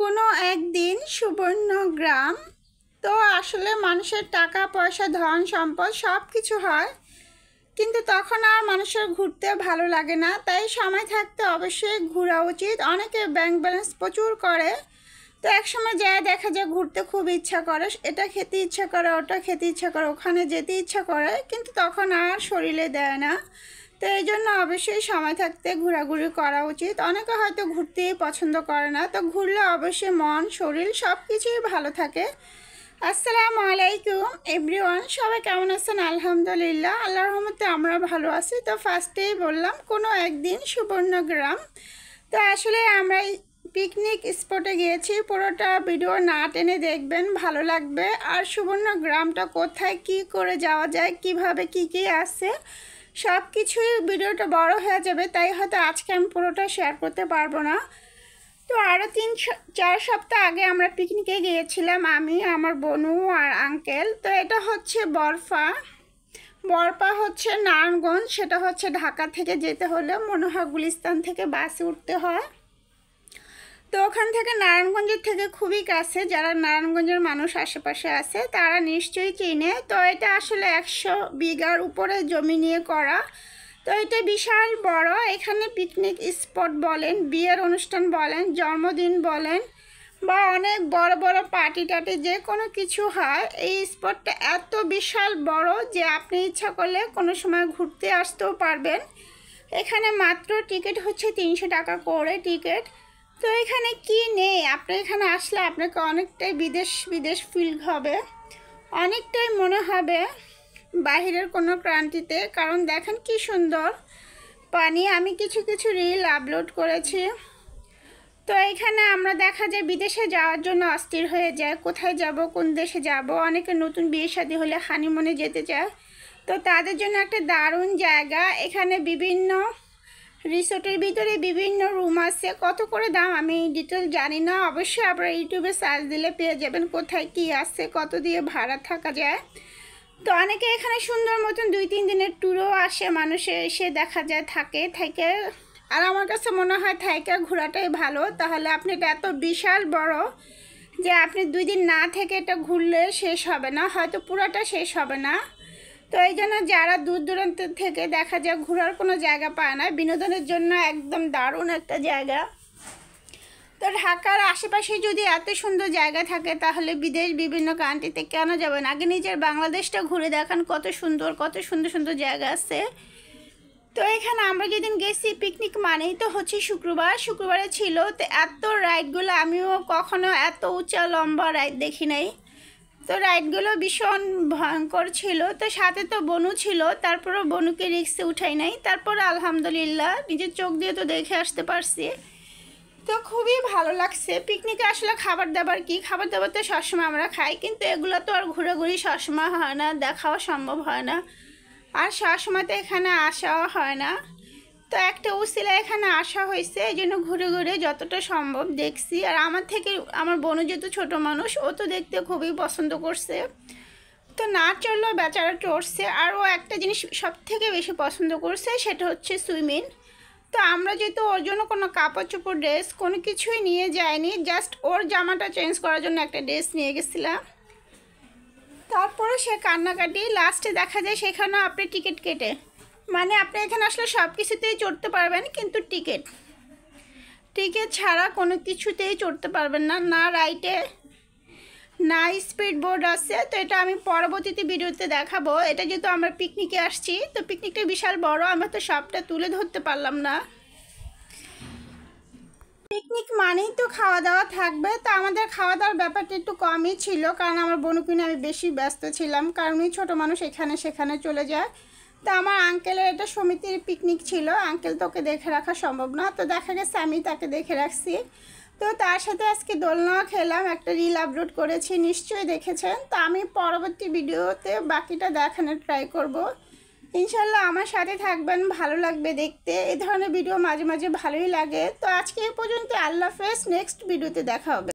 কোনো একদিন সুবর্ণগ্রাম। তো আসলে মানুষের টাকা পয়সা ধন সম্পদ সব কিছু হয়, কিন্তু তখন আর মানুষের ঘুরতে ভালো লাগে না। তাই সময় থাকতে অবশ্যই ঘোরা উচিত। অনেকে ব্যাংক ব্যালেন্স প্রচুর করে, তো একসময় যায় দেখা যায় ঘুরতে খুব ইচ্ছা করে, এটা খেতে ইচ্ছা করে, ওটা খেতে ইচ্ছা করে, ওখানে যেতে ইচ্ছা করে, কিন্তু তখন আর শরীরে দেয় না। তো এই জন্য অবশ্যই সময় থাকতে ঘোরাঘুরি করা উচিত। অনেকে হয়তো ঘুরতেই পছন্দ করে না, তো ঘুরলে অবশ্যই মন শরীর সব কিছুই ভালো থাকে। আসসালামু আলাইকুম এভরিওয়ান, সবাই কেমন আছেন? আলহামদুলিল্লাহ, আল্লাহর রহমতে আমরা ভালো আছি। তো ফার্স্টেই বললাম কোনো একদিন সুবর্ণগ্রাম। তো আসলে আমরা পিকনিক স্পটে গিয়েছি, পুরোটা ভিডিও না টেনে দেখবেন, ভালো লাগবে। আর সুবর্ণগ্রামটা কোথায়, কি করে যাওয়া যায়, কিভাবে কি কি আছে, সব কিছুই ভিডিওটা বড় হয়ে যাবে, তাই হয়তো আজকে আমি পুরোটা শেয়ার করতে পারবো না। তো আরও 3-4 সপ্তাহ আগে আমরা পিকনিকে গিয়েছিলাম, আমি, আমার বোনু আর আঙ্কেল। তো এটা হচ্ছে বরপা হচ্ছে নারায়ণগঞ্জ, সেটা হচ্ছে ঢাকা থেকে যেতে হলে মনে হয় গুলিস্তান থেকে বাসে উঠতে হয়। তো ওখান থেকে নারায়ণগঞ্জের থেকে খুবই কাছে, যারা নারায়ণগঞ্জের মানুষ আশেপাশে আছে তারা নিশ্চয়ই চিনে। তো এটা আসলে 100 বিঘার উপরে জমি নিয়ে করা। তো এটা বিশাল বড়, এখানে পিকনিক স্পট বলেন, বিয়ের অনুষ্ঠান বলেন, জন্মদিন বলেন, বা অনেক বড় বড় পার্টি টাটি যে কোনো কিছু হয়। এই স্পটটা এত বিশাল বড় যে আপনি ইচ্ছা করলে কোনো সময় ঘুরতে আসতেও পারবেন। এখানে মাত্র টিকিট হচ্ছে 300 টাকা করে টিকিট। তো এখানে কি নেই, আপনি এখানে আসলে আপনাকে অনেকটাই বিদেশ ফিল হবে, অনেকটাই মনে হবে বাহিরের কোনো ক্রান্তিতে। কারণ দেখেন কি সুন্দর পানি, আমি কিছু কিছু রিল আপলোড করেছি। তো এখানে আমরা দেখা যায় বিদেশে যাওয়ার জন্য অস্থির হয়ে যায়, কোথায় যাব, কোন দেশে যাব। অনেকে নতুন বিয়ে শাদী হলে হানিমুনে যেতে চায়, তো তাদের জন্য একটা দারুণ জায়গা। এখানে বিভিন্ন রিসোর্টের ভিতরে বিভিন্ন রুম আছে, কত করে দাম আমি ডিটেল জানি না, অবশ্যই আপনারা ইউটিউবে সার্চ দিলে পেয়ে যাবেন কোথায় কি আছে, কত দিয়ে ভাড়া থাকা যায়। তো অনেকে এখানে সুন্দর মতন 2-3 দিনের ট্যুরও আসে, মানুষে এসে দেখা যায় থাকে। আর আমার কাছে মনে হয় থাইকা ঘোরাটাই ভালো, তাহলে আপনি এটা এত বিশাল বড় যে আপনি 2 দিন না থেকে এটা ঘুরলে শেষ হবে না, হয়তো পুরোটা শেষ হবে না। তো এই জন্য যারা দূর দূরান্ত থেকে দেখা যায় ঘোরার কোনো জায়গা পায় না, বিনোদনের জন্য একদম দারুণ একটা জায়গা। তো ঢাকার আশেপাশে যদি এত সুন্দর জায়গা থাকে তাহলে বিদেশ বিভিন্ন কান্ট্রিতে কেন যাবেন? আগে নিজের বাংলাদেশটা ঘুরে দেখান, কত সুন্দর সুন্দর জায়গা আছে। তো এখানে আমরা যেদিন গেছি পিকনিক মানেই তো হচ্ছে শুক্রবারে ছিল। তো এত রাইডগুলো আমিও কখনো এত উঁচা লম্বা রাইড দেখি নাই। তো রাইডগুলো ভীষণ ভয়ঙ্কর ছিল। তো সাথে তো বনু ছিল, তারপরও বনুকে রিক্সে উঠাই নাই, তারপরে আলহামদুলিল্লাহ নিজের চোখ দিয়ে তো দেখে আসতে পারছি। তো খুবই ভালো লাগছে। পিকনিকে আসলে খাবার দাবার তো সবসময় আমরা খাই, কিন্তু এগুলো তো আর ঘোরাঘুরি সবসময় হয় না, দেখাও সম্ভব হয় না, আর সবসময় তো এখানে আসাও হয় না। তো একটা উসিলা এখানে আসা হয়েছে, এই জন্য ঘুরে ঘুরে যতটা সম্ভব দেখছি। আর আমার থেকে আমার বোনও যেহেতু ছোটো মানুষ, ও তো দেখতে খুবই পছন্দ করছে, তো না চললেও বেচারা টরছে। আর ও একটা জিনিস সব থেকে বেশি পছন্দ করছে, সেটা হচ্ছে সুইমিং। তো আমরা যেহেতু ওর জন্য কোনো কাপড় চোপড় ড্রেস কোনো কিছুই নিয়ে যাইনি, জাস্ট ওর জামাটা চেঞ্জ করার জন্য একটা ড্রেস নিয়ে গেছিলাম। তারপরে সে কান্নাকাটি, লাস্টে দেখা যায় সেখানেও আপনি টিকিট কেটে, মানে আপনি এখানে আসলে সব কিছুতেই চড়তে পারবেন, কিন্তু টিকিট ছাড়া কোনো কিছুতেই চড়তে পারবেন না, না রাইটে না স্পিড বোর্ড আছে। তো এটা আমি পরবর্তীতে ভিডিওতে দেখাবো। এটা যেহেতু আমরা পিকনিকে আসছি, তো পিকনিকটা বিশাল বড়, আমি তো সবটা তুলে ধরতে পারলাম না। পিকনিক মানেই তো খাওয়া দাওয়া থাকবে, তো আমাদের খাওয়া দাওয়ার ব্যাপারটা একটু কমই ছিল, কারণ আমার বোনকে নিয়ে আমি বেশি ব্যস্ত ছিলাম, কারণ এই ছোটো মানুষ এখানে সেখানে চলে যায়। তো আমার আঙ্কেলের এটা সমিতির পিকনিক ছিল, আঙ্কেল তোকে দেখে রাখা সম্ভব না, তো দেখা গেছে আমি তাকে দেখে রাখছি। তো তার সাথে আজকে দোলনা খেলাম, একটা রিল আপলোড করেছি, নিশ্চয়ই দেখেছেন। তো আমি পরবর্তী ভিডিওতে বাকিটা দেখানোর ট্রাই করব ইনশাল্লাহ। আমার সাথে থাকবেন, ভালো লাগবে দেখতে, এই ধরনের ভিডিও মাঝে মাঝে ভালোই লাগে। তো আজকে এই পর্যন্ত, আল্লাহ হাফেজ, নেক্সট ভিডিওতে দেখা হবে।